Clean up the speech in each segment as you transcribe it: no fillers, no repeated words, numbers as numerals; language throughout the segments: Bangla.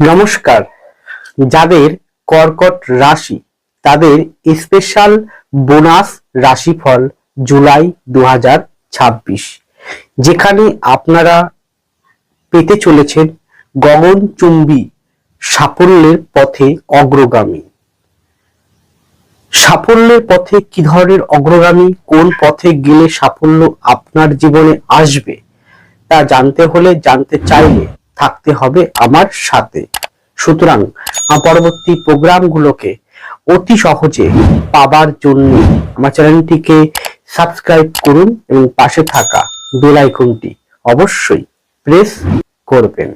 নমস্কার। যাদের কর্কট রাশি তাদের স্পেশাল বোনাস রাশিফল জুলাই 2026, যেখানে আপনারা পেতে চলেছেন গগনচুম্বী সাফল্যের পথে অগ্রগামী। সাফল্যের পথে কি ধরনের অগ্রগামী, কোন পথে গেলে সাফল্য আপনার জীবনে আসবে তা জানতে হলে, জানতে চাইলে থাকতে হবে আমার সাথে। সুতরাং পরবর্তী প্রোগ্রামগুলোকে অতি সহজে পাবার জন্য আমার চ্যানেলটিকে সাবস্ক্রাইব করুন এবং পাশে থাকা বেল আইকনটি অবশ্যই প্রেস করবেন।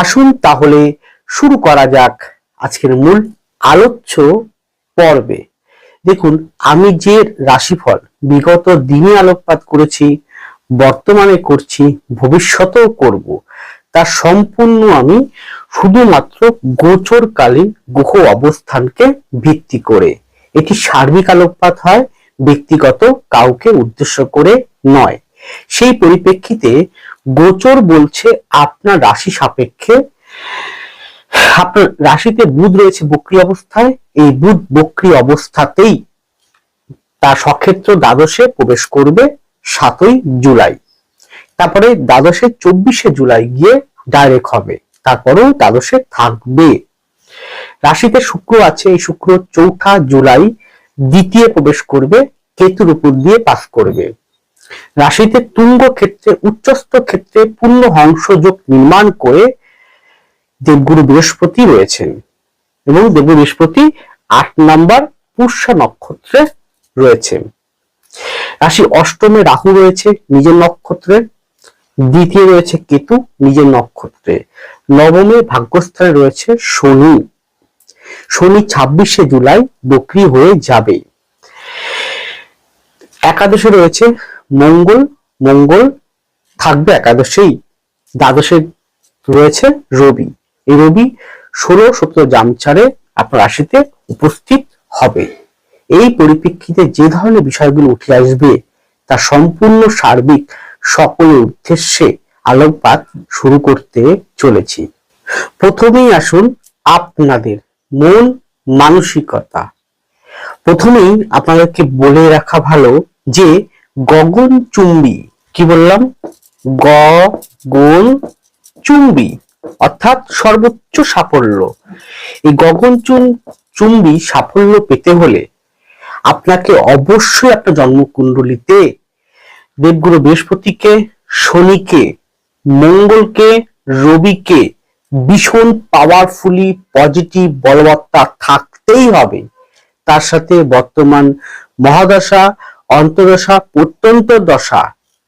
আসুন তাহলে শুরু করা যাক আজকের মূল আলোচ্য পর্বে। দেখুন, আমি যে রাশিফল বিগত দিনে আলোকপাত করেছি, বর্তমানে করছি, ভবিষ্যতেও করব, তা সম্পূর্ণ আমি শুধুমাত্র গোচরকালীন গ্রহ অবস্থানকে ভিত্তি করে। এটি সার্বিক আলোকপাত হয়, ব্যক্তিগত কাউকে উদ্দেশ্য করে নয়। সেই পরিপ্রেক্ষিতে গোচর বলছে আপনার রাশি সাপেক্ষে, আপনার রাশিতে বুধ রয়েছে বক্রী অবস্থায়, এই বুধ বক্রী অবস্থাতেই তার সক্ষেত্র দ্বাদশে প্রবেশ করবে 7ই জুলাই। তারপরে দ্বাদশে 24শে জুলাই গিয়ে ডাইরেক্ট হবে, তারপরেও দ্বাদশে থাকবে। রাশিতে শুক্র আছে, এই শুক্র 4 জুলাই দ্বিতীয় প্রবেশ করবে, কেতুর উপর দিয়ে পাস করবে। রাশিতে তুঙ্গ ক্ষেত্রে, উচ্চস্থ ক্ষেত্রে পূর্ণ হংসযোগ নির্মাণ করে দেবগুরু বৃহস্পতি রয়েছেন এবং দেবগুরু বৃহস্পতি 8 নম্বর পুষ্যা নক্ষত্রে রয়েছে। রাশি অষ্টমে রাহু রয়েছে নিজের নক্ষত্রে, দ্বিতীয় রয়েছে কেতু নিজের নক্ষত্রে, নবমে ভাগ্যস্থানে রয়েছে শনি। শনি 26শে জুলাই বক্রী হয়ে যাবে। একাদশে রয়েছে মঙ্গল, মঙ্গল থাকবে একাদশেই। দ্বাদশে রয়েছে রবি, এই রবি 16-17 জামচারে আপনার রাশিতে উপস্থিত হবে। এই পরিপ্রেক্ষিতে যে ধরনের বিষয়গুলো উঠে আসবে তা সম্পূর্ণ সার্বিক সকলের উদ্দেশ্যে আলোকপাত শুরু করতে চলেছি। প্রথমেই আসুন আপনাদের মন মানসিকতা। প্রথমেই আপনাদেরকে বলে রাখা ভালো যে গগনচুম্বী, কি বললাম, গগনচুম্বী অর্থাৎ সর্বোচ্চ সাফল্য। এই গগনচুম্বী সাফল্য পেতে হলে আপনাকে অবশ্যই আপনার জন্মকুণ্ডলিতে দেবগুরু বৃহস্পতিকে, শনিকে, মঙ্গলকে, রবিকে ভীষণ পাওয়ারফুলি পজিটিভ বলবত্তা থাকতেই হবে। তার সাথে বর্তমান মহাদশা, অন্তর্দশা, প্রত্যন্ত দশা,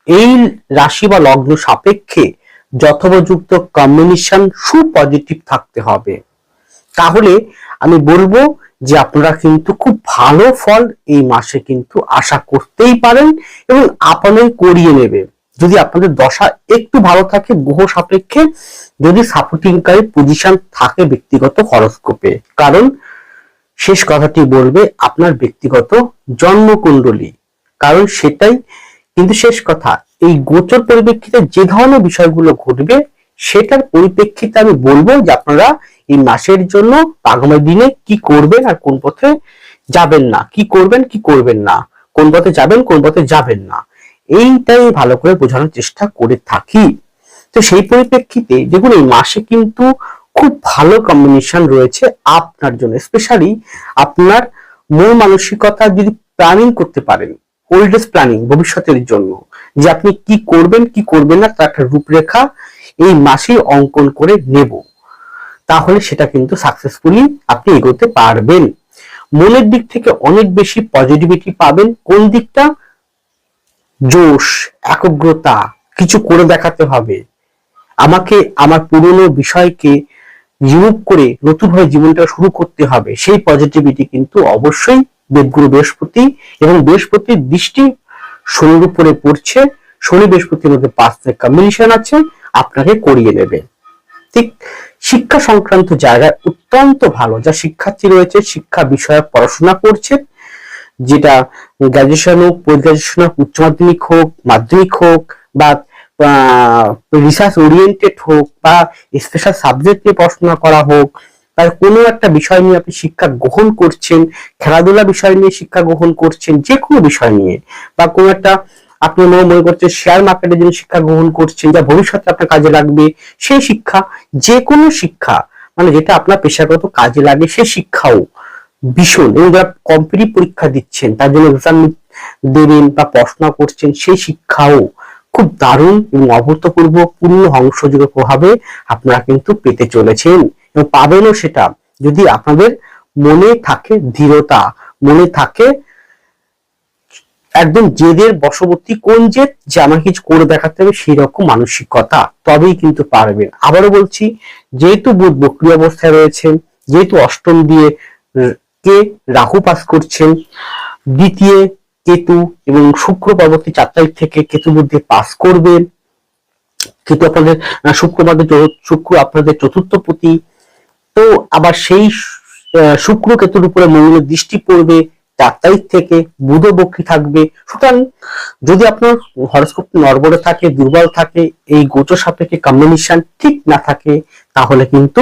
এই রাশি বা লগ্ন সাপেক্ষে যথোপযুক্ত কম্বিনেশন সুপজিটিভ থাকতে হবে। তাহলে আমি বলবো যে আপনারা কিন্তু খুব ভালো ফল এই মাসে কিন্তু আশা করতেই পারেন এবং আপনারাই করিয়ে নেবে যদি আপনাদের দশা একটু ভালো থাকে, গ্রহ সাপেক্ষে যদি সাপোর্টিংকারী পজিশন থাকে ব্যক্তিগত হরোস্কোপে। কারণ শেষ কথাটি বলবে আপনার ব্যক্তিগত জন্মকুণ্ডলী, কারণ সেটাই কিন্তু শেষ কথা। এই গোচর পরিপ্রেক্ষিতে যে ধরনের বিষয়গুলো ঘটবে সেটার পরিপ্রেক্ষিতে আমি বলবো যে আপনারা এই মাসের জন্য আগামী দিনে কি করবেন আর কোন পথে যাবেন না, কি করবেন কি করবেন না, কোন পথে যাবেন কোন পথে যাবেন না, এইটাই ভালো করে বোঝানোর চেষ্টা করে থাকি। তো সেই পরিপ্রেক্ষিতে দেখুন, এই মাসে কিন্তু খুব ভালো কম্বিনেশন রয়েছে আপনার জন্য। স্পেশালি আপনার মন মানসিকতা যদি প্ল্যানিং করতে পারেন, ওল্ড এজ প্ল্যানিং ভবিষ্যতের জন্য, যে আপনি কি করবেন কি করবেন না তার একটা রূপরেখা এই মাসে অঙ্কন করে নেব, তাহলে সেটা কিন্তু সাকসেসফুলি আপনি এগোতে পারবেন। মনের দিক থেকে অনেক বেশি পজিটিভিটি পাবেন। কোন দিকটা? জোশ, একাগ্রতা, কিছু করে দেখাতে হবে, আমাকে আমার পুরনো বিষয়কে রিমুভ করে নতুন ভাবে জীবনটা শুরু করতে হবে। সেই পজিটিভিটি কিন্তু অবশ্যই দেবগুরু বৃহস্পতি এবং বৃহস্পতির দৃষ্টি শনির উপরে পড়ছে, শনি বৃহস্পতির মধ্যে 5 কম্বিনেশন আছে, আপনাকে করিয়ে নেবে। ঠিক শিক্ষা সংক্রান্ত জায়গায় অত্যন্ত ভালো। যা শিক্ষার্থী রয়েছে, শিক্ষা বিষয়ক পড়াশোনা করছে, যেটা গ্রাজুয়েশন হোক, পোস্ট গ্রাজুয়েশন হোক, উচ্চ মাধ্যমিক হোক, মাধ্যমিক হোক বা রিসার্চ ওরিয়েন্টেড হোক বা স্পেশাল সাবজেক্ট নিয়ে পড়াশোনা করা হোক, তার কোনো একটা বিষয় নিয়ে আপনি শিক্ষা গ্রহণ করছেন, খেলাধুলা বিষয় নিয়ে শিক্ষা গ্রহণ করছেন, যে কোনো বিষয় নিয়ে, বা কোনো একটা আপনি মনে করছেন শেয়ার মার্কেটের জন্য শিক্ষা গ্রহণ করছেন যা ভবিষ্যতে আপনার কাজে লাগবে, সেই শিক্ষা, যে কোনো শিক্ষা মানে যেটা আপনার পেশাগত কাজে লাগে সেই শিক্ষাও ভীষণ। এবং যারা কম্পিটিটিভ পরীক্ষা দিচ্ছেন তার জন্য এক্সাম দেবেন বা পড়াশোনা করছেন, সেই শিক্ষাও খুব দারুণ এবং অভূতপূর্ব পূর্ণ ধ্বংসযোগ্য প্রভাবে আপনারা কিন্তু পেতে চলেছেন এবং পাবেনও। সেটা যদি আপনাদের মনে থাকে দৃঢ়তা, মনে থাকে একদম জেদের বশবর্তী, কোন জেদ যে আমার কিছু করে দেখাতে হবে সেই রকম মানসিকতা, তবেই কিন্তু পারবেন। আবারও বলছি, যেহেতু বুধ বক্রী অবস্থায় রয়েছেন, যেহেতু অষ্টম দিয়ে কে রাহু পাস করছেন, দ্বিতীয় কেতু এবং শুক্র পরবর্তী 4 তারিখ থেকে কেতু বুদ্ধি পাস করবেন। কেতু আপনাদের শুক্র আপনাদের চতুর্থ পতি, তো আবার সেই শুক্র কেতুর উপরে মঙ্গলের দৃষ্টি পড়বে 4 তারিখ থেকে, বুধ বক্রী থাকবে। সুতরাং যদি আপনার হরোস্কোপ নড়বড়ে থাকে, দুর্বল থাকে, এই গোচর সাপেক্ষে কম্বিনেশন ঠিক না থাকে, তাহলে কিন্তু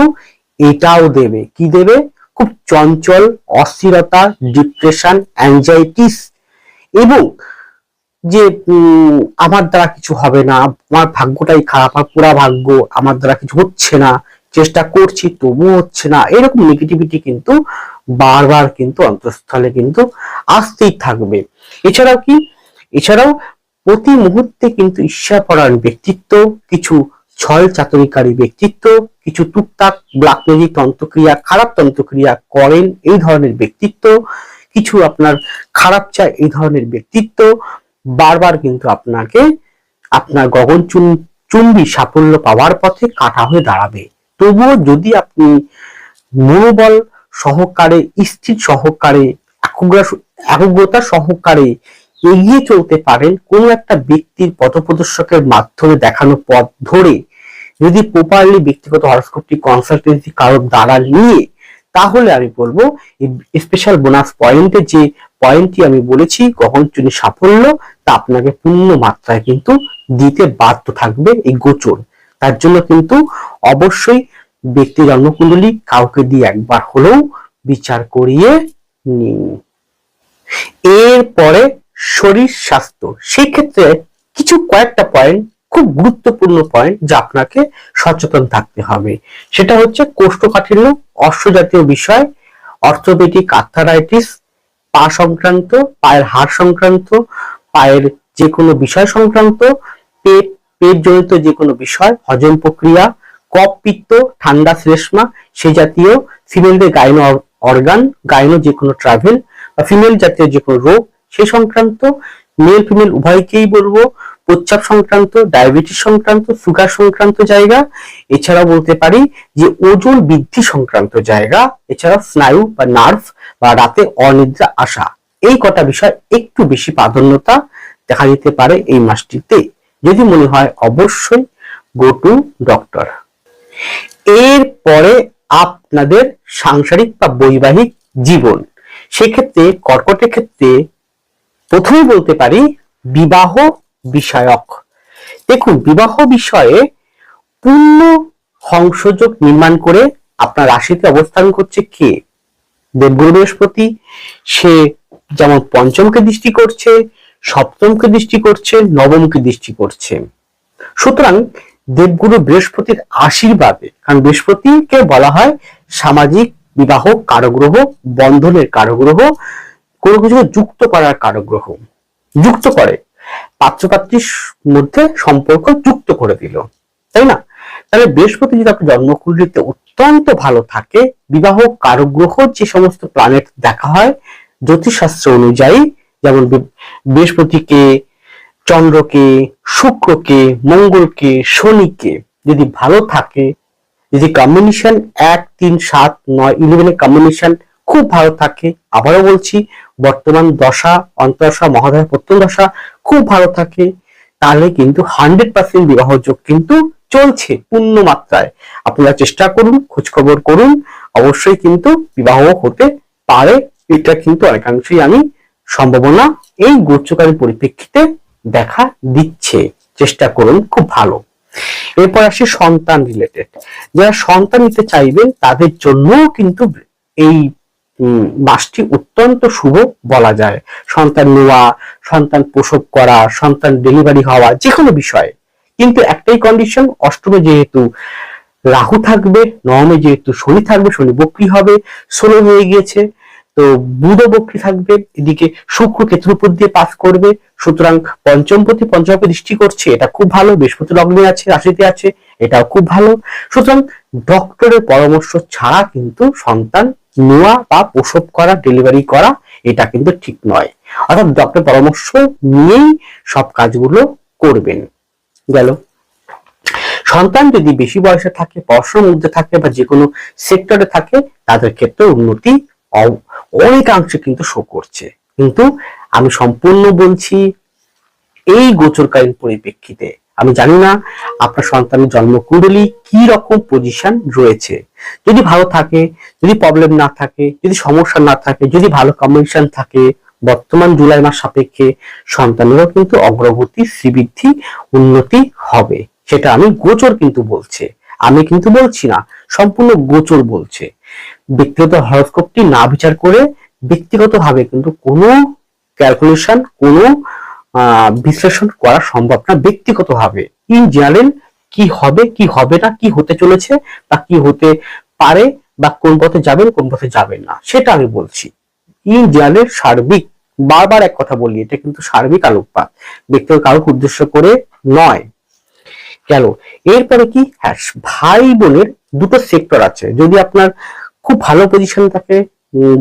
এটাও দেবে। কি দেবে? খুব চঞ্চল, অস্থিরতা, ডিপ্রেশন, অ্যাংজাইটিস, এবং যে আমার দ্বারা কিছু হবে না, আমার ভাগ্যটাই খারাপ, আর পুরা ভাগ্য, আমার দ্বারা কিছু হচ্ছে না, চেষ্টা করছি তবুও হচ্ছে না, এরকম নেগেটিভিটি কিন্তু বারবার কিন্তু অন্তঃস্থলে কিন্তু আসতেই থাকবে। এছাড়াও কি, এছাড়াও প্রতি মুহূর্তে কিন্তু ঈর্ষাপরায়ণ ব্যক্তিত্ব, কিছু ছল চাতুরিকারী ব্যক্তিত্ব, কিছু টুকটাক ব্ল্যাক ম্যাজিক তন্ত্রক্রিয়া, খারাপ তন্ত্রক্রিয়া করেন এই ধরনের ব্যক্তিত্ব, কিছু আপনার খারাপ চায় এই ধরনের ব্যক্তিত্ব বারবার কিন্তু আপনাকে আপনার গগনচুম্বী সাফল্য পাওয়ার পথে কাটা হয়ে দাঁড়াবে। তবুও যদি আপনি মনোবল সহকারে, স্থির সহকারে, একগ্রতা সহকারে এগিয়ে চলতে পারেন, কোন একটা ব্যক্তির পথপ্রদর্শকের মাধ্যমে দেখানো পথ ধরে যদি প্রপারলি ব্যক্তিগত হরোস্কোপটি কনসালটেন্সি কারোর দ্বারা নিয়ে, তাহলে আমি বলবো স্পেশাল বোনাস পয়েন্টে যে পয়েন্টটি আমি বলেছি গগনচুম্বী সাফল্য, তা আপনাকে পূর্ণ মাত্রায় কিন্তু দিতে বাধ্য থাকবে এই গোচর। তার জন্য কিন্তু অবশ্যই ব্যক্তি জন্মকুণ্ডলী কাউকে দিয়ে একবার হলেও বিচার করিয়ে নিন। এরপরে শরীর স্বাস্থ্য, সেই ক্ষেত্রে কিছু কয়েকটা পয়েন্ট, খুব গুরুত্বপূর্ণ পয়েন্ট যা আপনাকে সচেতন থাকতে হবে। সেটা হচ্ছে কোষ্ঠকাঠিন্য, অশ্ব জাতীয় বিষয়, অর্থোপেডিক আর্থারাইটিস, পা সংক্রান্ত, পায়ের হাড় সংক্রান্ত, পায়ের যে কোনো বিষয় সংক্রান্ত, পেট জনিত যে কোনো বিষয়, হজম প্রক্রিয়া, কফ পিত্ত, ঠান্ডা শ্লেষ্মা, সেই জাতীয় ফিমেলদের গাইনো অর্গান, গাইনো যে কোনো ট্রাভেল বা ফিমেল জাতীয় যে কোনো রোগ সেই সংক্রান্ত, মেল ফিমেল উভয়কেই বলবো, প্রস্রাব সংক্রান্ত, ডায়াবেটিস সংক্রান্ত, সুগার সংক্রান্ত জায়গা, এছাড়াও বলতে পারি যে ওজন বৃদ্ধি সংক্রান্ত জায়গা, এছাড়া স্নায়ু বা নার্ভ বা রাতে অনিদ্রা আসা, এই কটা বিষয় একটু বেশি প্রাধান্যতা দেখা যেতে পারে এই মাসটিতে। যদি মনে হয় অবশ্যই গো টু ডক্টর। এরপরে আপনাদের সাংসারিক বা বৈবাহিক জীবন, সেক্ষেত্রে কর্কটের ক্ষেত্রে প্রথমেই বলতে পারি বিবাহ বিষয়ক। দেখুন, বিবাহ বিষয়ে পূর্ণ সংযোগ নির্মাণ করে আপনার রাশিতে অবস্থান করছে কে? দেবগুরু বৃহস্পতি। সে যেমন পঞ্চমকে দৃষ্টি করছে, সপ্তমকে দৃষ্টি করছে, নবমকে দৃষ্টি করছে। সুতরাং দেবগুরু বৃহস্পতির আশীর্বাদে, কারণ বৃহস্পতিকে বলা হয় সামাজিক বিবাহ কারগ্রহ, বন্ধনের কারগ্রহ, কোনো কিছু যুক্ত করার কারগ্রহ, যুক্ত করে, পাত্রপাত্রীর মধ্যে সম্পর্ক যুক্ত করে দিল, তাই না? তাহলে বৃহস্পতি যদি আপনার জন্মকুণ্ডলিতে অত্যন্ত ভালো থাকে, বিবাহ কারগ্রহ যে সমস্ত প্ল্যানেট দেখা হয় জ্যোতিষশাস্ত্র অনুযায়ী, যেমন বৃহস্পতিকে, চন্দ্রকে, শুক্রকে, মঙ্গলকে, শনিকে যদি ভালো থাকে, যদি কম্বিনেশন 1, 3, 7, 9, 11 কম্বিনেশন খুব ভালো থাকে, আবারও বলছি বর্তমান দশা, অন্তর্দশা, মহাদশা, প্রত্যন্ত দশা খুব ভালো থাকে, তাহলে কিন্তু 100% বিবাহ যোগ কিন্তু চলছে পূর্ণ মাত্রায়। আপনারা চেষ্টা করুন, খোঁজ খবর করুন, অবশ্যই কিন্তু বিবাহ হতে পারে। এটা কিন্তু অনেকাংশেই আমি সম্ভাবনা এই গোচরকারী পরিপ্রেক্ষিতে দেখা দিচ্ছে। চেষ্টা করুন, খুব ভালো। এরপর আসি সন্তান রিলেটেড। যারা সন্তান নিতে চাইবেন তাদের জন্য কিন্তু এই মাসটি অত্যন্ত শুভ বলা যায়। সন্তান নেওয়া, সন্তান প্রসব করা, সন্তান ডেলিভারি হওয়া, যে কোনো বিষয়ে। কিন্তু একটাই কন্ডিশন, অষ্টমে যেহেতু রাহু থাকবে, নবমে যেহেতু শনি থাকবে, শনি বক্রী হবে, 16 হয়ে গিয়েছে, তো বুধ বক্রী থাকবে, এদিকে শুক্র কেতুর উপর দিয়ে পাস করবে, সুতরাং পঞ্চমপতি পঞ্চমে দৃষ্টি করছে, এটা খুব ভালো। বৃহস্পতি লগ্নে আছে, রাশিতে আছে, এটাও খুব ভালো। সুতরাং ডক্টরের পরামর্শ ছাড়া কিন্তু সন্তান নেওয়া বা প্রসব করা, ডেলিভারি করা এটা কিন্তু ঠিক নয়। অর্থাৎ ডক্টরের পরামর্শ নিয়েই সব কাজগুলো করবেন। গেল। সন্তান যদি বেশি বয়সে থাকে, পড়াশোনার মধ্যে থাকে বা যে কোনো সেক্টরে থাকে, তাদের ক্ষেত্রে উন্নতি অনেকাংশে কিন্তু শো করছে। কিন্তু আমি সম্পূর্ণ বলছি এই গোচরকালীন পরিপ্রেক্ষিতে। আমি জানি না আপনার সন্তানের জন্মকুণ্ডলী কি রকম পজিশন রয়েছে। যদি ভালো থাকে, যদি প্রবলেম না থাকে, যদি সমস্যা না থাকে, যদি ভালো কম্বিনেশন থাকে, বর্তমান জুলাই মাস সাপেক্ষে সন্তানেরও কিন্তু অগ্রগতি, শ্রীবৃদ্ধি, উন্নতি হবে। সেটা আমি গোচর কিন্তু বলছে, আমি কিন্তু বলছি না, সম্পূর্ণ গোচর বলছে। ব্যক্তিগত হরোস্কোপটি না বিচার করে ব্যক্তিগতভাবে কিন্তু কোনো ক্যালকুলেশন, কোনো বিশ্লেষণ করা সম্ভব না ব্যক্তিগতভাবে। ইন জেনারেল কি হবে, কি হবে না, কি হতে চলেছে বা কি হতে পারে, বা কোন পথে যাবেন, কোন পথে যাবেন না, সেটা আমি বলছি। ইন জেনারেল সার্বিক, বারবার এক কথা বলি, এটা কিন্তু সার্বিক আলোকপাত, ব্যক্তিগত কারোর উদ্দেশ্য করে নয়। গেল। এরপরে কি, হ্যাঁ, ভাই বোনের দুটো সেক্টর আছে। যদি আপনার খুব ভালো পজিশন থাকে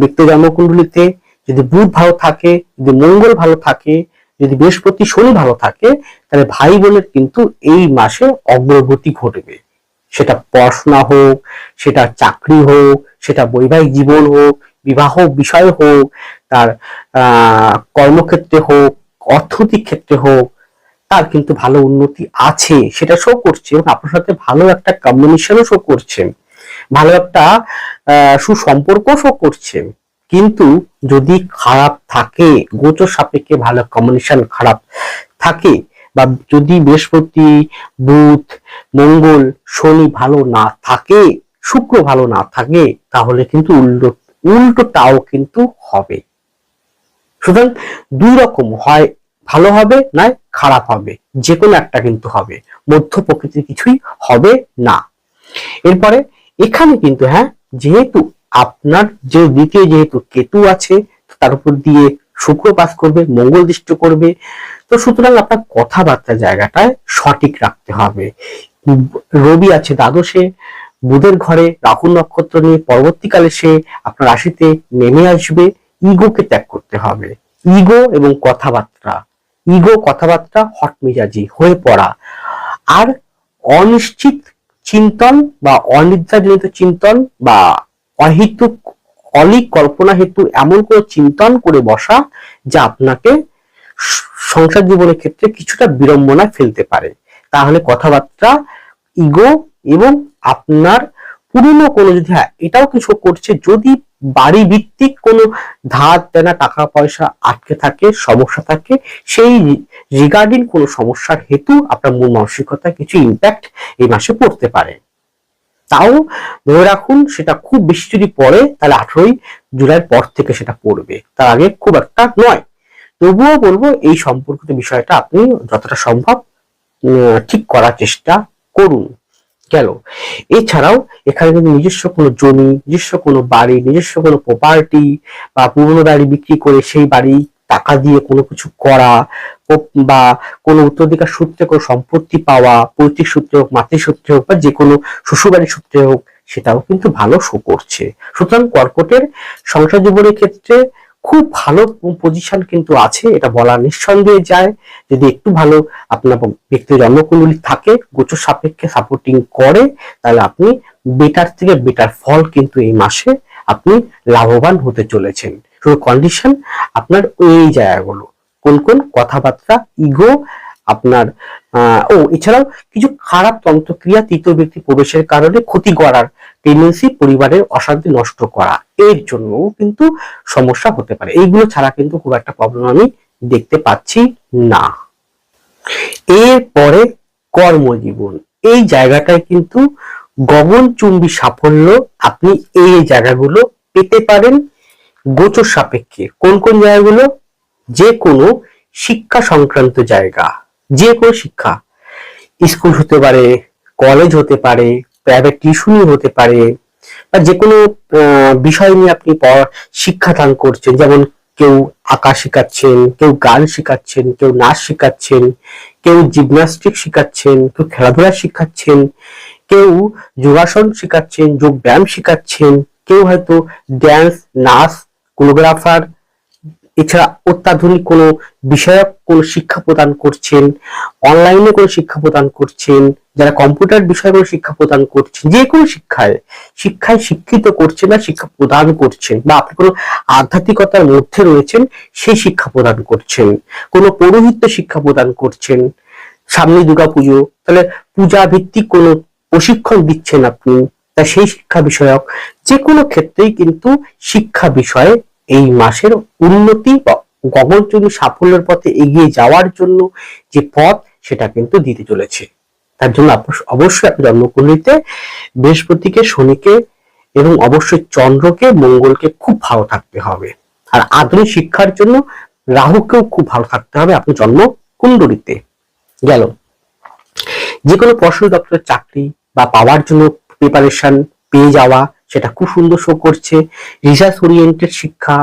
ব্যক্তি জন্মকুণ্ডলিতে, যদি বুধ ভালো থাকে, যদি মঙ্গল ভালো থাকে, যদি বৃহস্পতি শনি ভালো থাকে, তাহলে ভাই বোনের কিন্তু এই মাসে অগ্রগতি ঘটবে। সেটা পড়াশোনা হোক, সেটা চাকরি হোক, সেটা বৈবাহিক জীবন হোক, বিবাহ বিষয় হোক, তার কর্মক্ষেত্রে হোক, অর্থনৈতিক ক্ষেত্রে হোক, তার কিন্তু ভালো উন্নতি আছে, সেটা শো করছে। এবং আপনার সাথে ভালো একটা কম্বিনেশনও শো করছে, ভালো একটা সুসম্পর্ক শো করছে। কিন্তু যদি খারাপ থাকে, গোচর সাপেক্ষে ভালো কম্বিনেশন খারাপ থাকে, বা যদি বৃহস্পতি, বুধ, মঙ্গল, শনি ভালো না থাকে, শুক্র ভালো না থাকে, তাহলে কিন্তু উল্টোটাও কিন্তু হবে। সুতরাং দুই রকম, হয় ভালো হবে, নয় খারাপ হবে, যে কোনো একটা কিন্তু হবে, মধ্য প্রকৃতির কিছুই হবে না। এরপরে এখানে কিন্তু, হ্যাঁ, যেহেতু আপনার যে দ্বিতীয় যেহেতু কেতু আছে, তার উপর দিয়ে শুক্র পাস করবে, মঙ্গল দৃষ্টি করবে, তো সুতরাং আপনার কথাবার্তা জায়গাটায় সঠিক রাখতে হবে। রবি আছে দ্বাদশে, বুধের ঘরে, রাহু নক্ষত্র নিয়ে পরবর্তীকালে সে আপনার রাশিতে নেমে আসবে। ইগোকে ত্যাগ করতে হবে। ইগো এবং কথাবার্তা, ইগো কথাবার্তা, হট মেজাজি হয়ে পড়া, আর অনিশ্চিত চিন্তন বা অনিদ্রাজনিত চিন্তন বা অহেতুক অলিক কল্পনা হেতু এমন কোনো চিন্তন করে বসা যা আপনাকে সংসার জীবনের ক্ষেত্রে কিছুটা বিড়ম্বনায় ফেলতে পারে। তাহলে কথাবার্তা, ইগো এবং আপনার পুরনো কোনো, যদি, হ্যাঁ, এটাও কিছু করছে, যদি বাড়ি ভিত্তিক কোনো ধার দেনা, টাকা পয়সা আটকে থাকে, সমস্যা থাকে, সেই রিগার্ডিং কোনো সমস্যার হেতু আপনার মন মানসিকতা কিছু ইম্প্যাক্ট এই মাসে পড়তে পারে। তাও ধরে রাখুন, সেটা খুব বেশি যদি পড়ে তাহলে 18 জুলাইয়ের পর থেকে সেটা পড়বে, তার আগে খুব একটা নয়। তবুও বলবো এই সম্পর্কিত বিষয়টা আপনি যতটা সম্ভব ঠিক করার চেষ্টা করুন। গেল। এছাড়াও এখানে কিন্তু নিজস্ব কোনো জমি, নিজস্ব কোনো বাড়ি, নিজস্ব কোনো প্রপার্টি বা পুরনো বাড়ি বিক্রি করে সেই বাড়ি টাকা দিয়ে কোনো কিছু করা, বা কোনো উত্তরাধিকার সূত্রে কোনো সম্পত্তি পাওয়া, পৈতৃক সূত্রে হোক, মাতৃসূত্রে হোক, বা যে কোনো শ্বশুরবাড়ির সূত্রে হোক, সেটাও কিন্তু ভালো শো করছে। সুতরাং কর্কটের সংসার জীবনের ক্ষেত্রে খুব ভালো পজিশন কিন্তু আছে, এটা বলা নিঃসন্দেহে যায়। যদি একটু ভালো আপনার ব্যক্তির জন্মকুণ্ডলী থাকে, গোচর সাপেক্ষে সাপোর্টিং করে, তাহলে আপনি বেটার থেকে বেটার ফল কিন্তু এই মাসে আপনি লাভবান হতে চলেছেন। শুধু কন্ডিশন আপনার এই জায়গাগুলো, কোন কোন কথাবার্তা, ইগো আপনার, এছাড়াও কিছু খারাপ তন্ত্রক্রিয়া, তৃতীয় ব্যক্তি প্রবেশের কারণে ক্ষতি করার টেন্ডেন্সি, পরিবারের অশান্তি নষ্ট করা, এর জন্য কিন্তু সমস্যা হতে পারে। এইগুলো ছাড়া কিন্তু খুব একটা প্রবলেম আমি দেখতে পাচ্ছি না। এরপরে কর্মজীবন, এই জায়গাটায় কিন্তু গগনচুম্বী সাফল্য আপনি এই জায়গাগুলো পেতে পারেন গোচর সাপেক্ষে। কোন কোন জায়গাগুলো? যে কোনো শিক্ষা সংক্রান্ত জায়গা, যে কোনো শিক্ষা, স্কুল হতে পারে, কলেজ হতে পারে, প্রাইভেট টিউশনি হতে পারে, বা যে কোনো বিষয় নিয়ে আপনি শিক্ষাদান করছেন, যেমন কেউ আঁকা শেখাচ্ছেন, কেউ গান শেখাচ্ছেন, কেউ নাচ শেখাচ্ছেন, কেউ জিমন্যাস্টিক শেখাচ্ছেন, কেউ খেলাধুলা শেখাচ্ছেন, কেউ যোগাসন শেখাচ্ছেন, যোগ ব্যায়াম শেখাচ্ছেন, কেউ হয়তো ড্যান্স, নাচ, কোরিওগ্রাফার, এছাড়া অত্যাধুনিক কোনো বিষয়ক কোনো শিক্ষা প্রদান করছেন, অনলাইনে কোনো শিক্ষা প্রদান করছেন, যারা কম্পিউটার বিষয়ে কোনো শিক্ষা প্রদান করছেন, যে কোনো শিক্ষায় শিক্ষিত করছেন বা শিক্ষা প্রদান করছেন, বা আপনি কোনো আধ্যাত্মিকতার মধ্যে রয়েছেন সেই শিক্ষা প্রদান করছেন, কোনো পৌরোহিত্য শিক্ষা প্রদান করছেন, সামনে দুর্গাপুজো, তাহলে পূজা ভিত্তিক কোনো প্রশিক্ষণ দিচ্ছেন আপনি, তা সেই শিক্ষা বিষয়ক যে কোনো ক্ষেত্রেই কিন্তু শিক্ষা বিষয়ে এই মাসের উন্নতি বা গগনচুম্বী সাফল্যের পথে এগিয়ে যাওয়ার জন্য যে পথ সেটা কিন্তু দিতে চলেছে। তার জন্য অবশ্যই আপনার জন্মকুণ্ডলিতে বৃহস্পতিকে, শনিকে এবং অবশ্যই চন্দ্রকে, মঙ্গলকে খুব ভালো থাকতে হবে। আর আধুনিক শিক্ষার জন্য রাহুকেও খুব ভালো থাকতে হবে আপনার জন্মকুণ্ডলিতে। গেল, যে কোনো পর্ষদ দপ্তরের চাকরি বা পাওয়ার জন্য প্রিপারেশন পেয়ে যাওয়া, সেটা খুব সুন্দর শো করছে। রিসার্চ ওরিয়েন্টেড শিক্ষা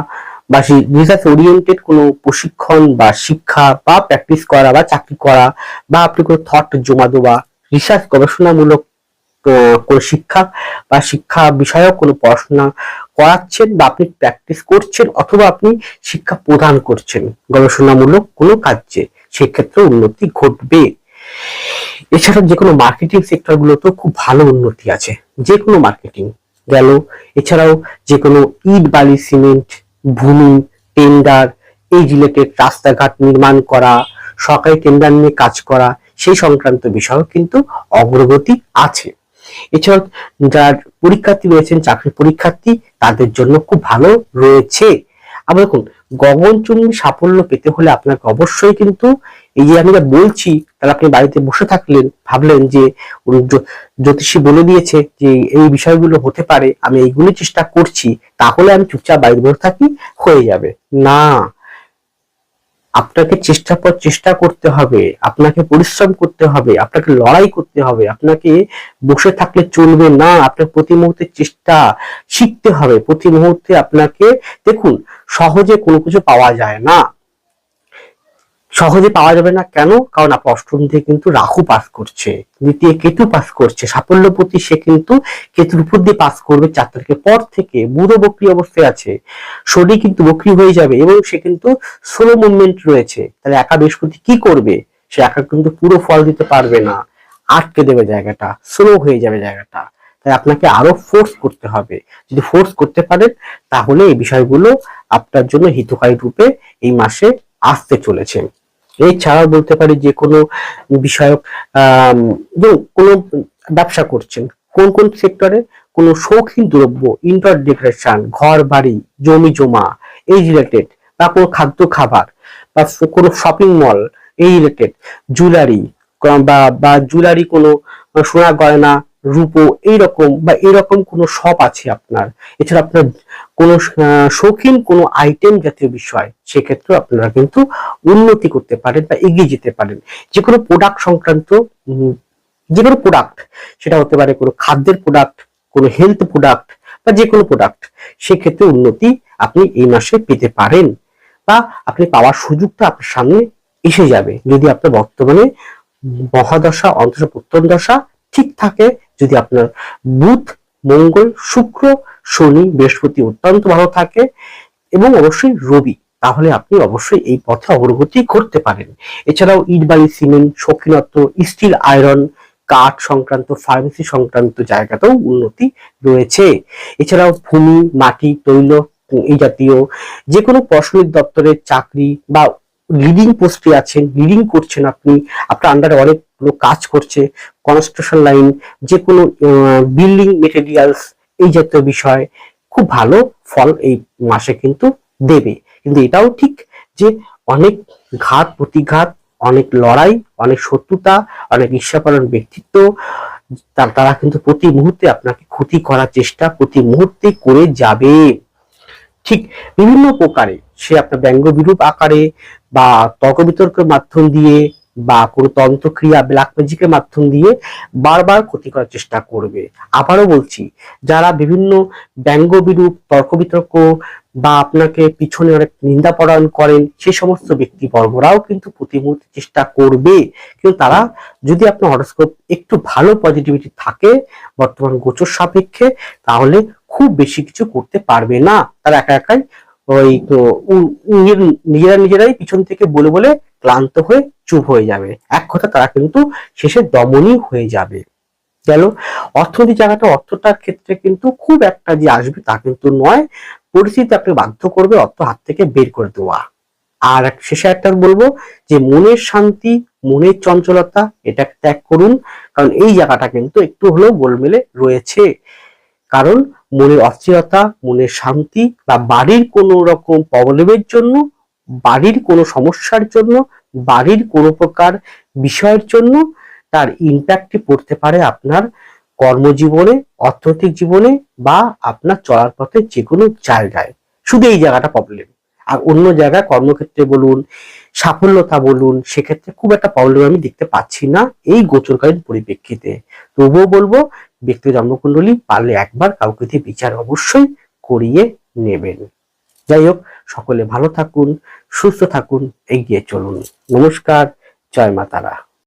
বা রিসার্চ ওরিয়েন্টেড কোনো প্রশিক্ষণ বা শিক্ষা বা প্র্যাকটিস করা বা চাকরি করা, বা আপনি কোনো থট জমা দেওয়া, রিসার্চ গবেষণামূলক কোনো শিক্ষা বা শিক্ষা বিষয়ক কোনো পড়াশোনা করাচ্ছেন, বা আপনি প্র্যাকটিস করছেন, অথবা আপনি শিক্ষা প্রদান করছেন গবেষণামূলক কোনো কাজে, সেক্ষেত্রে উন্নতি ঘটবে। এছাড়া যে কোনো মার্কেটিং সেক্টর গুলোতেও খুব ভালো উন্নতি আছে, যে কোনো মার্কেটিং গেল। এছাড়াও যে কোনো ইট, বালি, সিমেন্ট, ভূমি, টেন্ডার, এই রিলেটেড রাস্তাঘাট নির্মাণ করা, সরকারি টেন্ডার নিয়ে কাজ করা, সেই সংক্রান্ত বিষয়ও কিন্তু অগ্রগতি আছে। এছাড়াও যার পরীক্ষার্থী রয়েছেন, চাকরি পরীক্ষার্থী, তাদের জন্য খুব ভালো রয়েছে। আবার দেখুন, গগনচুম্বী সাফল্য পেতে হলে আপনাকে অবশ্যই কিন্তু এই যে আমি যা বলছি, তাহলে আপনি বাড়িতে বসে থাকলেন, ভাবলেন যে জ্যোতিষী বলে দিয়েছে যে এই বিষয়গুলো হতে পারে, আমি এইগুলো চেষ্টা করছি, তাহলে আমি চুপচাপ বাড়িতে বসে থাকি, হয়ে যাবে না। আপনাকে চেষ্টা করতে হবে, আপনাকে পরিশ্রম করতে হবে, আপনাকে লড়াই করতে হবে, আপনাকে বসে থাকলে চলবে না। আপনার প্রতি মুহূর্তে চেষ্টা, শিখতে হবে প্রতি মুহূর্তে আপনাকে। দেখুন, সহজে কোনো কিছু পাওয়া যায় না, সহজে পাওয়া যাবে না কেন? কারণ আপনার অষ্টম থেকে কিন্তু রাহু পাস করছে, দ্বিতীয় কেতু পাস করছে, সাফল্য প্রতি সে কিন্তু কেতুর উপর দিয়ে পাস করবে 4 তারিখের পর থেকে। বুধ বক্রী অবস্থায় আছে, শনি কিন্তু বক্রী হয়ে যাবে, এবং সে কিন্তু স্লো মুভমেন্ট রয়েছে। তাহলে একা বৃহস্পতি কি করবে? সে একা কিন্তু পুরো ফল দিতে পারবে না, আটকে দেবে জায়গাটা, স্লো হয়ে যাবে জায়গাটা। তাই আপনাকে আরো ফোর্স করতে হবে। যদি ফোর্স করতে পারেন, তাহলে এই বিষয়গুলো আপনার জন্য হিতকারী রূপে এই মাসে আসতে চলেছে। এছাড়াও বলতে পারি, যে কোনো বিষয়ক কোনো ব্যবসা করছেন, কোন কোন সেক্টরে, কোনো শৌখিন দ্রব্য, ইন্টার ডেকোরেশন, ঘর বাড়ি, জমি জমা, এই রিলেটেড, বা কোনো খাদ্য খাবার, বা কোনো শপিং মল, এই রিলেটেড, জুয়েলারি, বা জুয়েলারি, কোনো সোনা গয়না, রূপো, এইরকম বা এরকম কোনো শপ আছে আপনার, এছাড়া আপনার কোনো শৌখিন কোনো আইটেম জাতীয় বিষয়, সেক্ষেত্রে আপনারা কিন্তু উন্নতি করতে পারেন বা এগিয়ে যেতে পারেন। যে কোনো প্রোডাক্ট সংক্রান্ত, যে কোনো প্রোডাক্ট, সেটা হতে পারে কোনো খাদ্যের প্রোডাক্ট, কোনো হেলথ প্রোডাক্ট, বা যে কোনো প্রোডাক্ট, সেক্ষেত্রে উন্নতি আপনি এই মাসে পেতে পারেন, বা আপনি পাওয়ার সুযোগটা আপনার সামনে এসে যাবে, যদি আপনার বর্তমানে মহাদশা, অন্তর্দশা, প্রত্যন্ত দশা ঠিক থাকে, যদি আপনার বুধ, মঙ্গল, শুক্র, শনি, বৃহস্পতি অত্যন্ত ভালো থাকে, এবং অবশ্যই রবি, তাহলে আপনি অবশ্যই এই পথে অগ্রগতি করতে পারেন। এছাড়াও ইট, বালি, সিমেন্ট, শৌখিনত্ব, স্টিল, আয়রন, কাঠ সংক্রান্ত, ফার্মেসি সংক্রান্ত জায়গাতেও উন্নতি রয়েছে। এছাড়াও ভূমি, মাটি, তৈল, এই জাতীয় যে কোনো প্রশাসনিক দপ্তরের চাকরি, বা লিডিং পোস্টে আছেন, লিডিং করছেন আপনি, আপনার আন্ডারে অনেক লোক কাজ করছে, কনস্ট্রাকশন লাইন, যে কোনো বিল্ডিং মেটেরিয়ালস, এই জাতীয় বিষয় খুব ভালো ফল এই মাসে কিন্তু দেবে। কিন্তু এটাও ঠিক যে অনেক ঘাত প্রতিঘাত অনেক লড়াই, অনেক শত্রুতা, অনেক ঈর্ষাপরায়ণ ব্যক্তিত্ব, তারা কিন্তু প্রতি মুহূর্তে আপনাকে ক্ষতি করার চেষ্টা প্রতি মুহূর্তে করে যাবে। ঠিক বিভিন্ন প্রকারে, সে আপনার ব্যঙ্গ বিরূপ আকারে বা তর্ক বিতর্কের মাধ্যম দিয়ে বা কোনো তন্ত্রক্রিয়া ব্ল্যাক ম্যাজিকের মাধ্যম দিয়ে বারবার ক্ষতি করার চেষ্টা করবে। আবারও বলছি, যারা বিভিন্ন ব্যঙ্গ বিরূপ তর্ক বিতর্ক বা আপনাকে পিছনে অনেক নিন্দা পরায়ণ করেন, সে সমস্ত ব্যক্তিবর্গরাও কিন্তু প্রতি মুহূর্তে চেষ্টা করবে। কিন্তু তারা, যদি আপনার হরোস্কোপ একটু ভালো পজিটিভিটি থাকে বর্তমান গোচর সাপেক্ষে, তাহলে খুব বেশি কিছু করতে পারবে না। তারা একা একাই ওই নিজেরাই পিছন থেকে বলে বলে ক্লান্ত হয়ে চুপ হয়ে যাবে। এক কথা, তারা কিন্তু শেষে দমনই হয়ে যাবে। গেল অর্থনৈতিক জায়গাটা, অর্থটার ক্ষেত্রে কিন্তু খুব একটা যে আসবে তা কিন্তু নয়। পরিস্থিতি আপনি বাধ্য করবে অর্থ হাত থেকে বের করে দেওয়া। আর শেষে একটা বলবো যে মনের শান্তি, মনের চঞ্চলতা, এটা ত্যাগ করুন। কারণ এই জায়গাটা কিন্তু একটু হলেও গোলমেলে রয়েছে। কারণ মনের অস্থিরতা, মনের শান্তি বা বাড়ির কোনো রকম প্রবলেমের জন্য, বাড়ির কোনো সমস্যার জন্য, বাড়ির কোনো প্রকার বিষয়ের জন্য তার ইম্প্যাক্টটি পড়তে পারে আপনার কর্মজীবনে, অর্থনৈতিক জীবনে বা আপনার চলার পথে যে কোনো জায়গায়। শুধু এই জায়গাটা প্রবলেম। আর অন্য জায়গায় কর্মক্ষেত্রে বলুন, সাফল্যতা বলুন, সেক্ষেত্রে খুব একটা প্রবলেম আমি দেখতে পাচ্ছি না এই গোচরকালীন পরিপ্রেক্ষিতে। তবুও বলবো, ব্যক্তি জন্মকুণ্ডলী পারলে একবার কাউকে দিয়ে বিচার অবশ্যই করিয়ে নেবেন। যাই হোক, সকলে ভালো থাকুন, সুস্থ থাকুন, এগিয়ে চলুন। নমস্কার, জয় মা তারা।